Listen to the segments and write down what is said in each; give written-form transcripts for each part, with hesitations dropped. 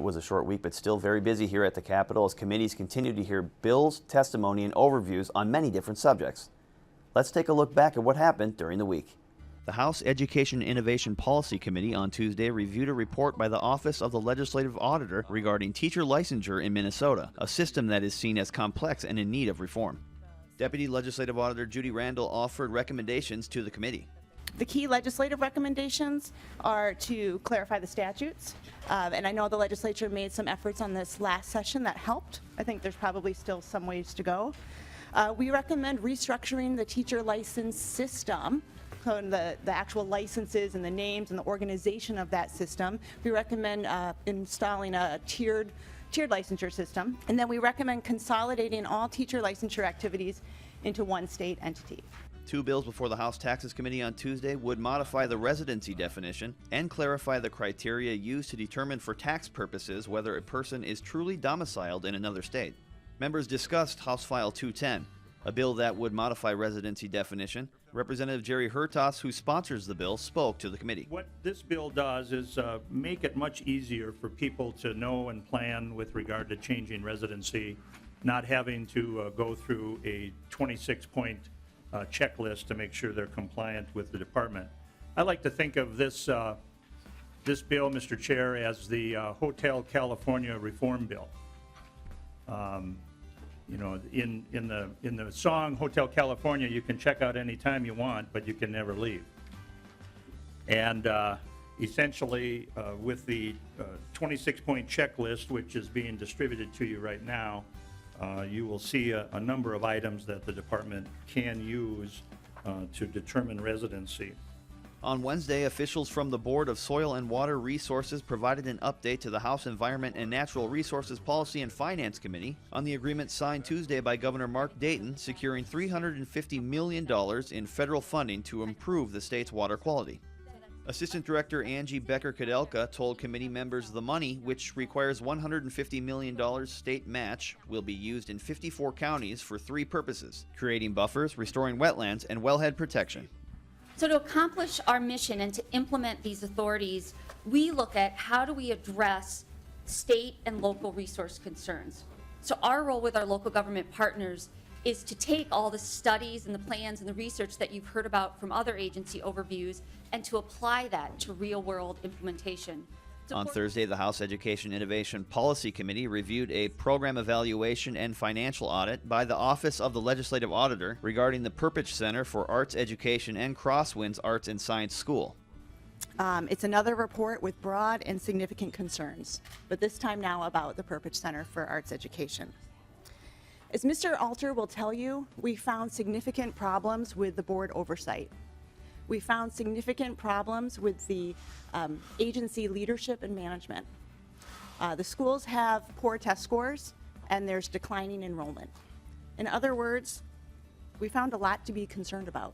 was a short week, but still very busy here at the Capitol as committees continue to hear bills, testimony, and overviews on many different subjects. Let's take a look back at what happened during the week. The House Education Innovation Policy Committee on Tuesday reviewed a report by the Office of the Legislative Auditor regarding teacher licensure in Minnesota, a system that is seen as complex and in need of reform. Deputy Legislative Auditor Judy Randall offered recommendations to the committee. The key legislative recommendations are to clarify the statutes, and I know the legislature made some efforts on this last session that helped. I think there's probably still some ways to go. We recommend restructuring the teacher license system, so the actual licenses and the names and the organization of that system. We recommend installing a tiered licensure system, and then we recommend consolidating all teacher licensure activities into one state entity. Two bills before the House Taxes Committee on Tuesday would modify the residency definition and clarify the criteria used to determine for tax purposes whether a person is truly domiciled in another state. Members discussed House File 210, a bill that would modify residency definition. Representative Jerry Hertaus, who sponsors the bill, spoke to the committee. What this bill does is make it much easier for people to know and plan with regard to changing residency, not having to go through a 26-point checklist to make sure they're compliant with the department. I like to think of this bill, Mr. Chair, as the Hotel California Reform Bill. You know, in the song Hotel California, you can check out anytime you want, but you can never leave. And essentially, with the 26-point checklist, which is being distributed to you right now, you will see a number of items that the department can use to determine residency. On Wednesday, officials from the Board of Soil and Water Resources provided an update to the House Environment and Natural Resources Policy and Finance Committee on the agreement signed Tuesday by Governor Mark Dayton securing $350 million in federal funding to improve the state's water quality. Assistant Director Angie Becker Kudelka told committee members the money, which requires $150 million state match, will be used in 54 counties for three purposes: creating buffers, restoring wetlands, and wellhead protection. So to accomplish our mission and to implement these authorities, we look at how do we address state and local resource concerns. So our role with our local government partners is to take all the studies and the plans and the research that you've heard about from other agency overviews and to apply that to real-world implementation. On Thursday, the House Education Innovation Policy Committee reviewed a program evaluation and financial audit by the Office of the Legislative Auditor regarding the Perpich Center for Arts Education and Crosswinds Arts and Science School. It's another report with broad and significant concerns, but this time now about the Perpich Center for Arts Education. As Mr. Alter will tell you, we found significant problems with the board oversight. We found significant problems with the agency leadership and management. The schools have poor test scores and there's declining enrollment. In other words, we found a lot to be concerned about.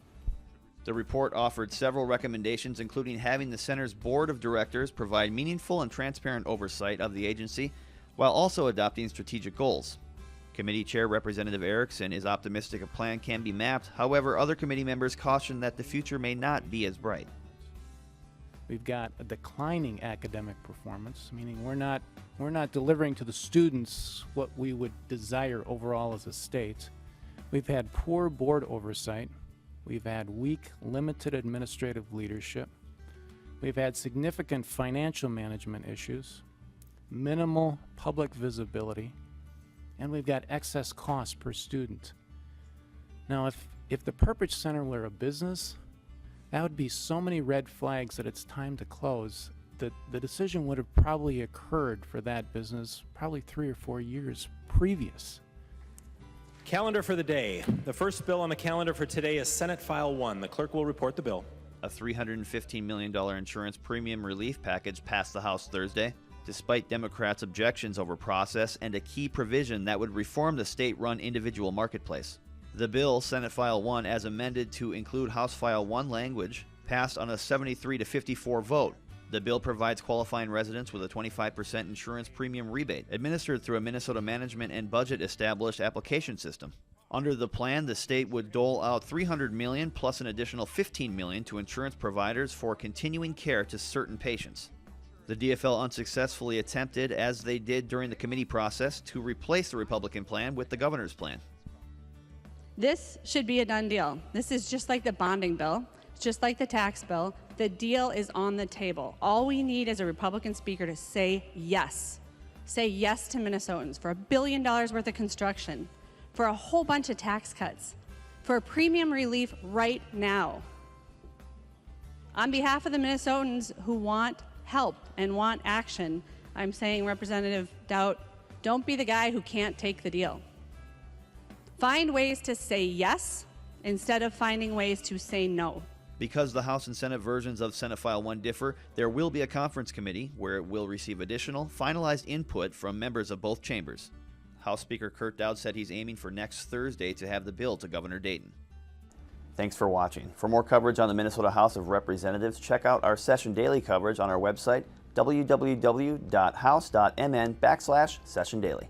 The report offered several recommendations, including having the center's board of directors provide meaningful and transparent oversight of the agency while also adopting strategic goals. Committee Chair Representative Erickson is optimistic a plan can be mapped. However, other committee members caution that the future may not be as bright. We've got a declining academic performance, meaning we're not delivering to the students what we would desire overall as a state. We've had poor board oversight. We've had weak, limited administrative leadership. We've had significant financial management issues, minimal public visibility, and we've got excess costs per student. Now, if the Perpich Center were a business, that would be so many red flags that it's time to close. The decision would have probably occurred for that business probably 3 or 4 years previous. Calendar for the day. The first bill on the calendar for today is Senate File 1. The clerk will report the bill. A $315 million insurance premium relief package passed the House Thursday, despite Democrats' objections over process and a key provision that would reform the state-run individual marketplace. The bill, Senate File 1, as amended to include House File 1 language, passed on a 73-54 vote. The bill provides qualifying residents with a 25% insurance premium rebate, administered through a Minnesota Management and Budget established application system. Under the plan, the state would dole out $300 million plus an additional $15 million to insurance providers for continuing care to certain patients. The DFL unsuccessfully attempted, as they did during the committee process, to replace the Republican plan with the governor's plan. This should be a done deal. This is just like the bonding bill, just like the tax bill. The deal is on the table. All we need is a Republican speaker to say yes. Say yes to Minnesotans for $1 billion worth of construction, for a whole bunch of tax cuts, for premium relief right now. On behalf of the Minnesotans who want help and want action, I'm saying, Representative Doubt, don't be the guy who can't take the deal. Find ways to say yes instead of finding ways to say no. Because the House and Senate versions of Senate File 1 differ, there will be a conference committee where it will receive additional, finalized input from members of both chambers. House Speaker Kurt Dowd said he's aiming for next Thursday to have the bill to Governor Dayton. Thanks for watching. For more coverage on the Minnesota House of Representatives, check out our Session Daily coverage on our website, www.house.mn/Session Daily.